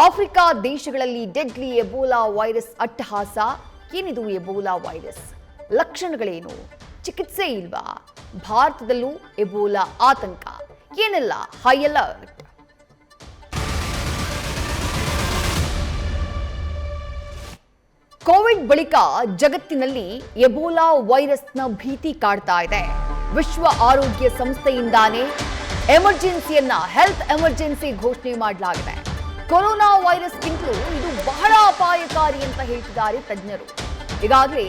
Africa ದೇಶಗಳಲ್ಲಿ deadly Ebola virus ಅಟ್ಟಹಾಸ. ಏನಿದು Ebola virus? ಲಕ್ಷಣಗಳೇನು? ಚಿಕಿತ್ಸೆ ಇಲ್ವಾ? ಭಾರತದಲ್ಲೂ ಎಬೋಲಾ ಆತಂಕ. ಏನೆಲ್ಲ ಹೈ ಅಲರ್ಟ್? ಕೋವಿಡ್ ಬಳಿಕ ಜಗತ್ತಿನಲ್ಲಿ ಎಬೋಲಾ ವೈರಸ್ನ ಭೀತಿ ಕಾಡ್ತಾ ಇದೆ. ವಿಶ್ವ ಆರೋಗ್ಯ ಸಂಸ್ಥೆಯಿಂದಾನೇ ಹೆಲ್ತ್ ಎಮರ್ಜೆನ್ಸಿ ಘೋಷಣೆ ಮಾಡಲಾಗಿದೆ. ಕೊರೋನಾ ವೈರಸ್ಗಿಂತಲೂ ಇದು ಬಹಳ ಅಪಾಯಕಾರಿ ಅಂತ ಹೇಳ್ತಿದ್ದಾರೆ ತಜ್ಞರು. ಈಗಾಗಲೇ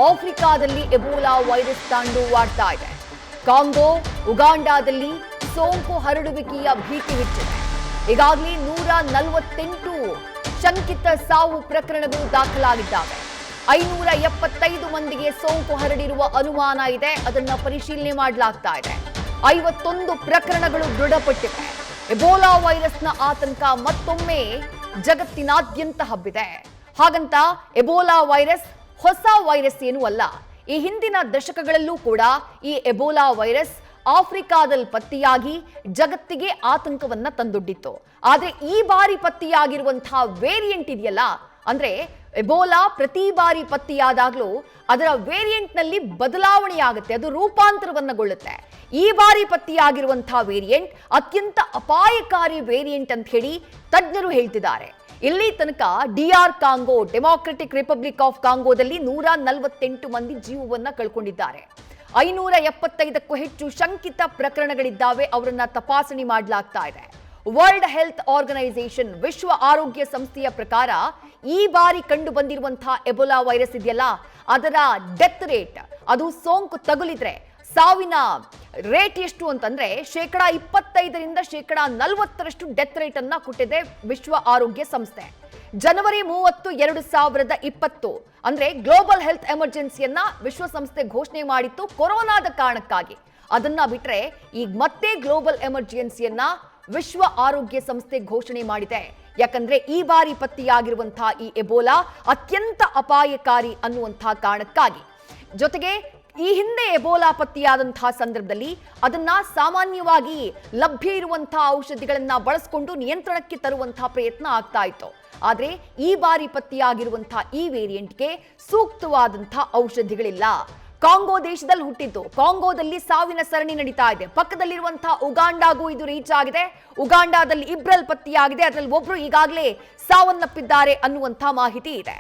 ಆಫ್ರಿಕಾದಲ್ಲಿ ಎಬೋಲಾ ವೈರಸ್ ತಾಂಡವವಾಡ್ತಾ ಇದೆ. ಕಾಂಗೋ, ಉಗಾಂಡಾದಲ್ಲಿ ಸೋಂಕು ಹರಡುವಿಕೆಯ ಭೀತಿ ಹೆಚ್ಚಿದೆ. ಈಗಾಗಲೇ 148 ಶಂಕಿತ ಸಾವು ಪ್ರಕರಣಗಳು ದಾಖಲಾಗಿದ್ದಾವೆ. 575 ಮಂದಿಗೆ ಸೋಂಕು ಹರಡಿರುವ ಅನುಮಾನ ಇದೆ. ಅದನ್ನ ಪರಿಶೀಲನೆ ಮಾಡಲಾಗ್ತಾ ಇದೆ. 51 ಪ್ರಕರಣಗಳು ದೃಢಪಟ್ಟಿವೆ. ಎಬೋಲಾ ವೈರಸ್ನ ಆತಂಕ ಮತ್ತೊಮ್ಮೆ ಜಗತ್ತಿನಾದ್ಯಂತ ಹಬ್ಬಿದೆ. ಹಾಗಂತ ಎಬೋಲಾ ವೈರಸ್ ಹೊಸ ವೈರಸ್ ಏನೂ ಅಲ್ಲ. ಈ ಹಿಂದಿನ ದಶಕಗಳಲ್ಲೂ ಕೂಡ ಈ ಎಬೋಲಾ ವೈರಸ್ ಆಫ್ರಿಕಾದಲ್ಲಿ ಪತ್ತೆಯಾಗಿ ಜಗತ್ತಿಗೆ ಆತಂಕವನ್ನ ತಂದೊಡ್ಡಿತ್ತು. ಆದ್ರೆ ಈ ಬಾರಿ ಪತ್ತೆಯಾಗಿರುವಂತಹ ವೇರಿಯಂಟ್ ಇದೆಯಲ್ಲ, ಅಂದ್ರೆ ಎಬೋಲಾ ಪ್ರತಿ ಬಾರಿ ಪತ್ತೆಯಾದಾಗ್ಲೂ ಅದರ ವೇರಿಯಂಟ್ ನಲ್ಲಿ ಬದಲಾವಣೆ ಆಗುತ್ತೆ, ಅದು ರೂಪಾಂತರವನ್ನಗೊಳ್ಳುತ್ತೆ. ಈ ಬಾರಿ ಪತ್ತೆಯಾಗಿರುವಂತಹ ವೇರಿಯಂಟ್ ಅತ್ಯಂತ ಅಪಾಯಕಾರಿ ವೇರಿಯಂಟ್ ಅಂತ ಹೇಳಿ ತಜ್ಞರು ಹೇಳ್ತಿದ್ದಾರೆ. ಇಲ್ಲಿ ತನಕ DR Congo, democratic republic of ಕಾಂಗೋದಲ್ಲಿ 148 ಮಂದಿ ಜೀವವನ್ನ ಕಳ್ಕೊಂಡಿದ್ದಾರೆ. 575ಕ್ಕೂ ಹೆಚ್ಚು ಶಂಕಿತ ಪ್ರಕರಣಗಳಿದ್ದಾವೆ. ಅವರನ್ನ ತಪಾಸಣೆ ಮಾಡಲಾಗ್ತಾ ಇದೆ. ವರ್ಲ್ಡ್ ಹೆಲ್ತ್ ಆರ್ಗನೈಸೇಷನ್, ವಿಶ್ವ ಆರೋಗ್ಯ ಸಂಸ್ಥೆಯ ಪ್ರಕಾರ ಈ ಬಾರಿ ಕಂಡು ಬಂದಿರುವಂತಹ ಎಬೋಲಾ ವೈರಸ್ ಇದೆಯಲ್ಲ, ಅದರ ಡೆತ್ ರೇಟ್, ಅದು ಸೋಂಕು ತಗುಲಿದ್ರೆ ಸಾವಿನ ರೇಟ್ ಎಷ್ಟು ಅಂತಂದ್ರೆ 25% 40% ಡೆತ್ ರೇಟ್ ಅನ್ನ ಕೊಟ್ಟಿದೆ ವಿಶ್ವ ಆರೋಗ್ಯ ಸಂಸ್ಥೆ. ಜನವರಿ 30, 2020 ಅಂದ್ರೆ ಗ್ಲೋಬಲ್ ಹೆಲ್ತ್ ಎಮರ್ಜೆನ್ಸಿಯನ್ನ ವಿಶ್ವಸಂಸ್ಥೆ ಘೋಷಣೆ ಮಾಡಿತ್ತು ಕೊರೋನಾದ ಕಾರಣಕ್ಕಾಗಿ. ಅದನ್ನ ಬಿಟ್ರೆ ಈಗ ಮತ್ತೆ ಗ್ಲೋಬಲ್ ಎಮರ್ಜೆನ್ಸಿಯನ್ನ ವಿಶ್ವ ಆರೋಗ್ಯ ಸಂಸ್ಥೆ ಘೋಷಣೆ ಮಾಡಿದೆ. ಯಾಕಂದ್ರೆ ಈ ಬಾರಿ ಪತ್ತೆಯಾಗಿರುವಂತಹ ಈ ಎಬೋಲಾ ಅತ್ಯಂತ ಅಪಾಯಕಾರಿ ಅನ್ನುವಂತಹ ಕಾರಣಕ್ಕಾಗಿ. ಜೊತೆಗೆ ಈ ಹಿಂದೆ ಎಬೋಲಾ ಪತ್ತೆಯಾದಂತಹ ಸಂದರ್ಭದಲ್ಲಿ ಅದನ್ನ ಸಾಮಾನ್ಯವಾಗಿ ಲಭ್ಯ ಇರುವಂತಹ ಔಷಧಿಗಳನ್ನ ಬಳಸಿಕೊಂಡು ನಿಯಂತ್ರಣಕ್ಕೆ ತರುವಂತಹ ಪ್ರಯತ್ನ ಆಗ್ತಾ ಇತ್ತು. ಆದ್ರೆ ಈ ಬಾರಿ ಪತ್ತೆಯಾಗಿರುವಂತಹ ಈ ವೇರಿಯಂಟ್ಗೆ ಸೂಕ್ತವಾದಂತಹ ಔಷಧಿಗಳಿಲ್ಲ. ಕಾಂಗೋ ದೇಶದಲ್ಲಿ ಹುಟ್ಟಿದ್ದು, ಕಾಂಗೋದಲ್ಲಿ ಸಾವಿನ ಸರಣಿ ನಡೀತಾ ಇದೆ. ಪಕ್ಕದಲ್ಲಿರುವಂತಹ ಉಗಾಂಡಾಗೂ ಇದು ರೀಚ್ ಆಗಿದೆ. ಉಗಾಂಡಾದಲ್ಲಿ ಇಬ್ರಲ್ಲಿ ಪತ್ತೆಯಾಗಿದೆ, ಅದರಲ್ಲಿ ಒಬ್ರು ಈಗಾಗಲೇ ಸಾವನ್ನಪ್ಪಿದ್ದಾರೆ ಅನ್ನುವಂತಹ ಮಾಹಿತಿ ಇದೆ.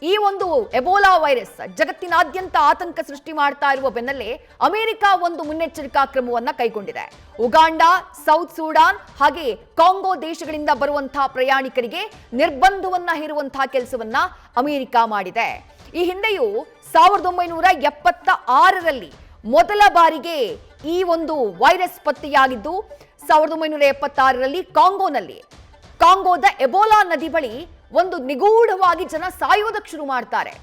ಈ ಒಂದು ಎಬೋಲಾ ವೈರಸ್ ಜಗತ್ತಿನಾದ್ಯಂತ ಆತಂಕ ಸೃಷ್ಟಿ ಮಾಡ್ತಾ ಇರುವ ಬೆನ್ನಲ್ಲೇ ಅಮೆರಿಕ ಒಂದು ಮುನ್ನೆಚ್ಚರಿಕಾ ಕ್ರಮವನ್ನ ಕೈಗೊಂಡಿದೆ. ಉಗಾಂಡಾ, ಸೌತ್ ಸೂಡಾನ್ ಹಾಗೆ ಕಾಂಗೋ ದೇಶಗಳಿಂದ ಬರುವಂತಹ ಪ್ರಯಾಣಿಕರಿಗೆ ನಿರ್ಬಂಧವನ್ನ ಹೇರುವಂತಹ ಕೆಲಸವನ್ನ ಅಮೆರಿಕ ಮಾಡಿದೆ. ಈ ಹಿಂದೆಯೂ 1976ರಲ್ಲಿ ಮೊದಲ ಬಾರಿಗೆ ಈ ಒಂದು ವೈರಸ್ ಪತ್ತೆಯಾಗಿದ್ದು 1976ರಲ್ಲಿ ಕಾಂಗೋನಲ್ಲಿ. ಕಾಂಗೋದ ಎಬೋಲಾ ನದಿ ಬಳಿ ಒಂದು ನಿಗೂಢವಾಗಿ ಜನ ಸಾಯೋದಕ್ಕೆ ಶುರು ಮಾಡ್ತಾರೆ.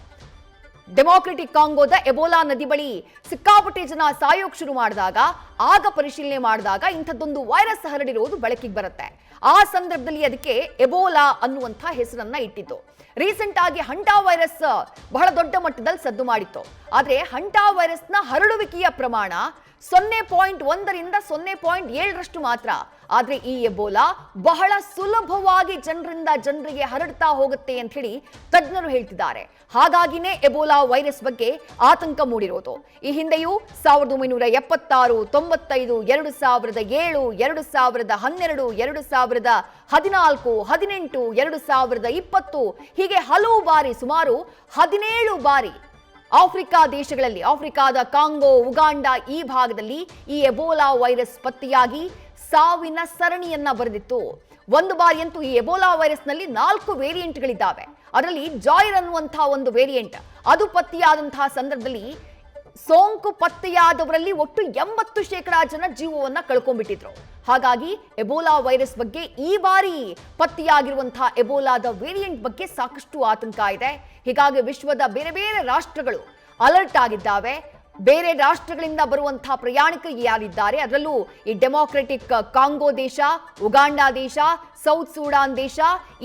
ಡೆಮಾಕ್ರೆಟಿಕ್ ಕಾಂಗೋದ ಎಬೋಲಾ ನದಿ ಬಳಿ ಸಿಕ್ಕಾಪಟ್ಟೆ ಜನ ಸಾಯೋಕ್ ಶುರು ಮಾಡಿದಾಗ, ಆಗ ಪರಿಶೀಲನೆ ಮಾಡಿದಾಗ ಇಂಥದ್ದೊಂದು ವೈರಸ್ ಹರಡಿರುವುದು ಬೆಳಕಿಗೆ ಬರುತ್ತೆ. ಆ ಸಂದರ್ಭದಲ್ಲಿ ಅದಕ್ಕೆ ಎಬೋಲಾ ಅನ್ನುವಂಥ ಹೆಸರನ್ನ ಇಟ್ಟಿತ್ತು. ರೀಸೆಂಟ್ ಆಗಿ ಹಂಟಾ ವೈರಸ್ ಬಹಳ ದೊಡ್ಡ ಮಟ್ಟದಲ್ಲಿ ಸದ್ದು ಮಾಡಿತ್ತು. ಆದ್ರೆ ಹಂಟಾ ವೈರಸ್ನ ಹರಡುವಿಕೆಯ ಪ್ರಮಾಣ 0.1 0.7 ಮಾತ್ರ. ಆದ್ರೆ ಈ ಎಬೋಲಾ ಬಹಳ ಸುಲಭವಾಗಿ ಜನರಿಂದ ಜನರಿಗೆ ಹರಡ್ತಾ ಹೋಗುತ್ತೆ ಅಂತ ಹೇಳಿ ತಜ್ಞರು ಹೇಳ್ತಿದ್ದಾರೆ. ಹಾಗಾಗಿನೇ ಎಬೋಲಾ ವೈರಸ್ ಬಗ್ಗೆ ಆತಂಕ ಮೂಡಿರೋದು. ಈ ಹಿಂದೆಯೂ 1976, 95, 2007, 2012, 2014, 2018, 2020 ಹೀಗೆ ಹಲವು ಬಾರಿ, ಸುಮಾರು 17 ಬಾರಿ ಆಫ್ರಿಕಾ ದೇಶಗಳಲ್ಲಿ, ಆಫ್ರಿಕಾದ ಕಾಂಗೋ, ಉಗಾಂಡಾ ಈ ಭಾಗದಲ್ಲಿ ಈ ಎಬೋಲಾ ವೈರಸ್ ಪತ್ತೆಯಾಗಿ ಸಾವಿನ ಸರಣಿಯನ್ನ ಬರೆದಿತ್ತು. ಒಂದು ಬಾರಿಯಂತೂ ಈ ಎಬೋಲಾ ವೈರಸ್ ನಲ್ಲಿ 4 ವೇರಿಯಂಟ್ಗಳಿದ್ದಾವೆ. ಅದರಲ್ಲಿ ಜಾಯ್ರ್ ಅನ್ನುವಂತಹ ಒಂದು ವೇರಿಯಂಟ್, ಅದು ಪತ್ತೆಯಾದಂತಹ ಸಂದರ್ಭದಲ್ಲಿ ಸೋಂಕು ಪತ್ತೆಯಾದವರಲ್ಲಿ ಒಟ್ಟು 80% ಜನ ಜೀವವನ್ನ ಕಳ್ಕೊಂಡ್ಬಿಟ್ಟಿದ್ರು. ಹಾಗಾಗಿ ಎಬೋಲಾ ವೈರಸ್ ಬಗ್ಗೆ ಈ ಬಾರಿ ಪತ್ತೆಯಾಗಿರುವಂತಹ ಎಬೋಲಾದ ವೇರಿಯಂಟ್ ಬಗ್ಗೆ ಸಾಕಷ್ಟು ಆತಂಕ ಇದೆ. ಹೀಗಾಗಿ ವಿಶ್ವದ ಬೇರೆ ಬೇರೆ ರಾಷ್ಟ್ರಗಳು ಅಲರ್ಟ್ ಆಗಿದ್ದಾವೆ. ಬೇರೆ ರಾಷ್ಟ್ರಗಳಿಂದ ಬರುವಂತಹ ಪ್ರಯಾಣಿಕರು ಯಾರಿದ್ದಾರೆ, ಅದರಲ್ಲೂ ಈ ಡೆಮಾಕ್ರೆಟಿಕ್ ಕಾಂಗೋ ದೇಶ, ಉಗಾಂಡಾ ದೇಶ, ಸೌತ್ ಸೂಡಾನ್ ದೇಶ,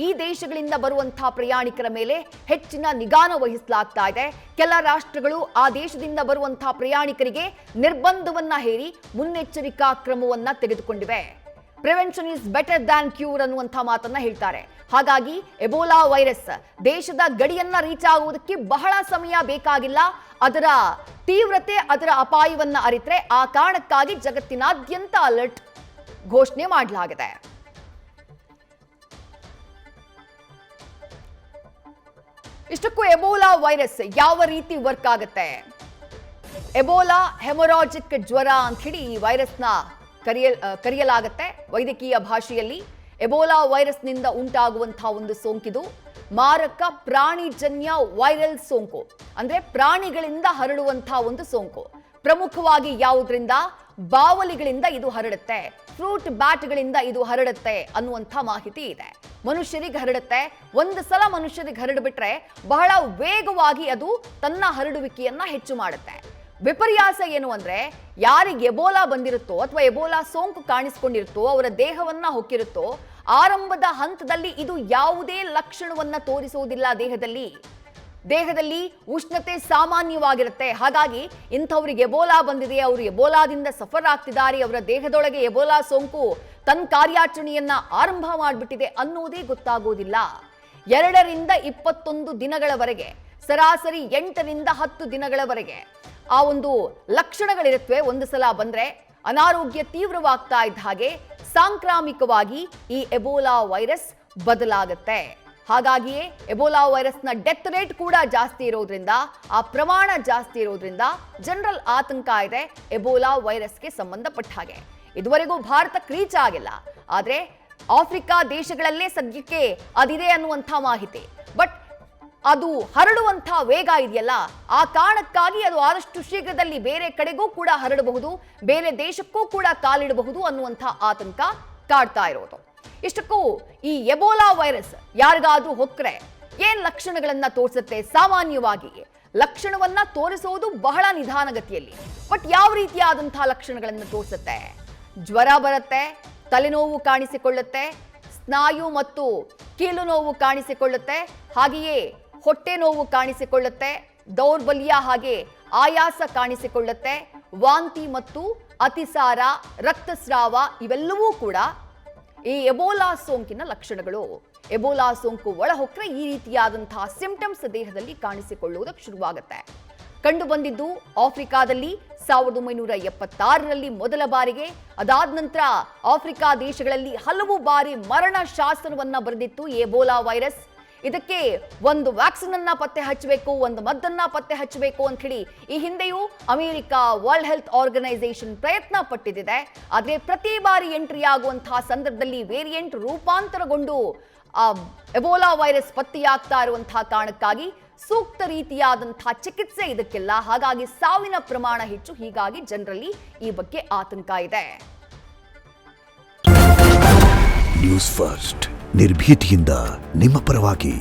ಈ ದೇಶಗಳಿಂದ ಬರುವಂತಹ ಪ್ರಯಾಣಿಕರ ಮೇಲೆ ಹೆಚ್ಚಿನ ನಿಗಾನ ವಹಿಸಲಾಗ್ತಾ ಇದೆ. ಕೆಲ ರಾಷ್ಟ್ರಗಳು ಆ ದೇಶದಿಂದ ಬರುವಂತಹ ಪ್ರಯಾಣಿಕರಿಗೆ ನಿರ್ಬಂಧವನ್ನ ಹೇರಿ ಮುನ್ನೆಚ್ಚರಿಕಾ ಕ್ರಮವನ್ನ ತೆಗೆದುಕೊಂಡಿವೆ. Prevention is better than cure ಅನ್ನುವಂಥ ಮಾತನ್ನ ಹೇಳ್ತಾರೆ. ಹಾಗಾಗಿ ಎಬೋಲಾ ವೈರಸ್ ದೇಶದ ಗಡಿಯನ್ನ ರೀಚ್ ಆಗುವುದಕ್ಕೆ ಬಹಳ ಸಮಯ ಬೇಕಾಗಿಲ್ಲ. ಅದರ ತೀವ್ರತೆ, ಅದರ ಅಪಾಯವನ್ನ ಅರಿತರೆ ಆ ಕಾರಣಕ್ಕಾಗಿ ಜಗತ್ತಿನಾದ್ಯಂತ ಅಲರ್ಟ್ ಘೋಷಣೆ ಮಾಡಲಾಗಿದೆ. ಇಷ್ಟಕ್ಕೂ ಎಬೋಲಾ ವೈರಸ್ ಯಾವ ರೀತಿ ವರ್ಕ್ ಆಗುತ್ತೆ? ಎಬೋಲಾ ಹೆಮೊರಾಜಿಕ್ ಜ್ವರ ಅಂತ ಹೇಳಿ ಈ ವೈರಸ್ನ ಕರೆಯಲಾಗುತ್ತೆ ವೈದ್ಯಕೀಯ ಭಾಷೆಯಲ್ಲಿ. ಎಬೋಲಾ ವೈರಸ್ನಿಂದ ಉಂಟಾಗುವಂತಹ ಒಂದು ಸೋಂಕಿದು ಮಾರಕ ಪ್ರಾಣಿಜನ್ಯ ವೈರಲ್ ಸೋಂಕು, ಅಂದ್ರೆ ಪ್ರಾಣಿಗಳಿಂದ ಹರಡುವಂತಹ ಒಂದು ಸೋಂಕು. ಪ್ರಮುಖವಾಗಿ ಯಾವುದರಿಂದ? ಬಾವಲಿಗಳಿಂದ ಇದು ಹರಡುತ್ತೆ, ಫ್ರೂಟ್ ಬ್ಯಾಟ್ಗಳಿಂದ ಇದು ಹರಡುತ್ತೆ ಅನ್ನುವಂಥ ಮಾಹಿತಿ ಇದೆ. ಮನುಷ್ಯರಿಗೆ ಹರಡುತ್ತೆ. ಒಂದು ಸಲ ಮನುಷ್ಯರಿಗೆ ಹರಡಿಬಿಟ್ರೆ ಬಹಳ ವೇಗವಾಗಿ ಅದು ತನ್ನ ಹರಡುವಿಕೆಯನ್ನ ಹೆಚ್ಚು ಮಾಡುತ್ತೆ. ವಿಪರ್ಯಾಸ ಏನು ಅಂದ್ರೆ, ಯಾರಿಗೆ ಎಬೋಲಾ ಬಂದಿರುತ್ತೋ ಅಥವಾ ಎಬೋಲಾ ಸೋಂಕು ಕಾಣಿಸಿಕೊಂಡಿರುತ್ತೋ, ಅವರ ದೇಹವನ್ನ ಹೊಕ್ಕಿರುತ್ತೋ, ಆರಂಭದ ಹಂತದಲ್ಲಿ ಇದು ಯಾವುದೇ ಲಕ್ಷಣವನ್ನ ತೋರಿಸುವುದಿಲ್ಲ. ದೇಹದಲ್ಲಿ ಉಷ್ಣತೆ ಸಾಮಾನ್ಯವಾಗಿರುತ್ತೆ. ಹಾಗಾಗಿ ಇಂಥವ್ರಿಗೆ ಎಬೋಲಾ ಬಂದಿದೆ, ಅವರು ಎಬೋಲಾದಿಂದ ಸಫರ್ ಆಗ್ತಿದ್ದಾರೆ, ಅವರ ದೇಹದೊಳಗೆ ಎಬೋಲಾ ಸೋಂಕು ತನ್ನ ಕಾರ್ಯಾಚರಣೆಯನ್ನ ಆರಂಭ ಮಾಡಿಬಿಟ್ಟಿದೆ ಅನ್ನೋದೇ ಗೊತ್ತಾಗೋದಿಲ್ಲ. 2 ರಿಂದ 21 ದಿನಗಳವರೆಗೆ, ಸರಾಸರಿ 8 ರಿಂದ 10 ದಿನಗಳವರೆಗೆ ಆ ಒಂದು ಲಕ್ಷಣಗಳಿರುತ್ತವೆ. ಒಂದು ಸಲ ಬಂದ್ರೆ ಅನಾರೋಗ್ಯ ತೀವ್ರವಾಗ್ತಾ ಇದ್ದ ಹಾಗೆ ಸಾಂಕ್ರಾಮಿಕವಾಗಿ ಈ ಎಬೋಲಾ ವೈರಸ್ ಬದಲಾಗುತ್ತೆ. ಹಾಗಾಗಿಯೇ ಎಬೋಲಾ ವೈರಸ್ನ ಡೆತ್ ರೇಟ್ ಕೂಡ ಜಾಸ್ತಿ ಇರೋದ್ರಿಂದ, ಆ ಪ್ರಮಾಣ ಜಾಸ್ತಿ ಇರೋದ್ರಿಂದ ಜನರಲ್ ಆತಂಕ ಇದೆ ಎಬೋಲಾ ವೈರಸ್ಗೆ ಸಂಬಂಧಪಟ್ಟ ಹಾಗೆ. ಇದುವರೆಗೂ ಭಾರತಕ್ಕೆ ರೀಚ್ ಆಗಿಲ್ಲ, ಆದ್ರೆ ಆಫ್ರಿಕಾ ದೇಶಗಳಲ್ಲೇ ಸದ್ಯಕ್ಕೆ ಅದಿದೆ ಅನ್ನುವಂಥ ಮಾಹಿತಿ. ಬಟ್ ಅದು ಹರಡುವಂಥ ವೇಗ ಇದೆಯಲ್ಲ, ಆ ಕಾರಣಕ್ಕಾಗಿ ಅದು ಆದಷ್ಟು ಶೀಘ್ರದಲ್ಲಿ ಬೇರೆ ಕಡೆಗೂ ಕೂಡ ಹರಡಬಹುದು, ಬೇರೆ ದೇಶಕ್ಕೂ ಕೂಡ ಕಾಲಿಡಬಹುದು ಅನ್ನುವಂಥ ಆತಂಕ ಕಾಡ್ತಾ ಇರೋದು. ಇಷ್ಟಕ್ಕೂ ಈ ಎಬೋಲಾ ವೈರಸ್ ಯಾರಿಗಾದ್ರೂ ಹೊಕ್ಕರೆ ಏನ್ ಲಕ್ಷಣಗಳನ್ನ ತೋರಿಸುತ್ತೆ? ಸಾಮಾನ್ಯವಾಗಿ ಲಕ್ಷಣವನ್ನ ತೋರಿಸೋದು ಬಹಳ ನಿಧಾನಗತಿಯಲ್ಲಿ. ಬಟ್ ಯಾವ ರೀತಿಯಾದಂತಹ ಲಕ್ಷಣಗಳನ್ನು ತೋರಿಸುತ್ತೆ? ಜ್ವರ ಬರುತ್ತೆ, ತಲೆನೋವು ಕಾಣಿಸಿಕೊಳ್ಳುತ್ತೆ, ಸ್ನಾಯು ಮತ್ತು ಕೀಲು ನೋವು ಕಾಣಿಸಿಕೊಳ್ಳುತ್ತೆ, ಹಾಗೆಯೇ ಹೊಟ್ಟೆ ನೋವು ಕಾಣಿಸಿಕೊಳ್ಳುತ್ತೆ, ದೌರ್ಬಲ್ಯ ಹಾಗೆ ಆಯಾಸ ಕಾಣಿಸಿಕೊಳ್ಳುತ್ತೆ, ವಾಂತಿ ಮತ್ತು ಅತಿಸಾರ, ರಕ್ತಸ್ರಾವ ಇವೆಲ್ಲವೂ ಕೂಡ ಈ ಎಬೋಲಾ ಸೋಂಕಿನ ಲಕ್ಷಣಗಳು. ಎಬೋಲಾ ಸೋಂಕು ಒಳಹೊಕ್ಕರೆ ಈ ರೀತಿಯಾದಂತಹ ಸಿಂಪ್ಟಮ್ಸ್ ದೇಹದಲ್ಲಿ ಕಾಣಿಸಿಕೊಳ್ಳುವುದಕ್ಕೆ ಶುರುವಾಗುತ್ತೆ. ಕಂಡು ಬಂದಿದ್ದು ಆಫ್ರಿಕಾದಲ್ಲಿ 1976ರಲ್ಲಿ ಮೊದಲ ಬಾರಿಗೆ. ಅದಾದ ನಂತರ ಆಫ್ರಿಕಾ ದೇಶಗಳಲ್ಲಿ ಹಲವು ಬಾರಿ ಮರಣ ಶಾಸನವನ್ನ ಬರೆದಿತ್ತು ಎಬೋಲಾ ವೈರಸ್. ಇದಕ್ಕೆ ಒಂದು ವ್ಯಾಕ್ಸಿನ್ ಅನ್ನ ಪತ್ತೆ ಹಚ್ಚಬೇಕು, ಒಂದು ಮದ್ದನ್ನ ಪತ್ತೆ ಹಚ್ಚಬೇಕು ಅಂತ ಹೇಳಿ ಈ ಹಿಂದೆಯೂ ಅಮೆರಿಕ, ವರ್ಲ್ಡ್ ಹೆಲ್ತ್ ಆರ್ಗನೈಸೇಷನ್ ಪ್ರಯತ್ನ ಪಟ್ಟಿದೆ. ಆದ್ರೆ ಪ್ರತಿ ಬಾರಿ ಎಂಟ್ರಿ ಆಗುವಂತಹ ಸಂದರ್ಭದಲ್ಲಿ ವೇರಿಯಂಟ್ ರೂಪಾಂತರಗೊಂಡು ಎಬೋಲಾ ವೈರಸ್ ಪತ್ತೆಯಾಗ್ತಾ ಇರುವಂತಹ ಕಾರಣಕ್ಕಾಗಿ ಸೂಕ್ತ ರೀತಿಯಾದಂತಹ ಚಿಕಿತ್ಸೆ ಇದಕ್ಕೆಲ್ಲ. ಹಾಗಾಗಿ ಸಾವಿನ ಪ್ರಮಾಣ ಹೆಚ್ಚು. ಹೀಗಾಗಿ ಜನರಲ್ಲಿ ಈ ಬಗ್ಗೆ ಆತಂಕ ಇದೆ. ನ್ಯೂಸ್ ಫಸ್ಟ್ ನಿರ್ಭೀತಿಯಿಂದ ನಿಮ್ಮ ಪರವಾಗಿ.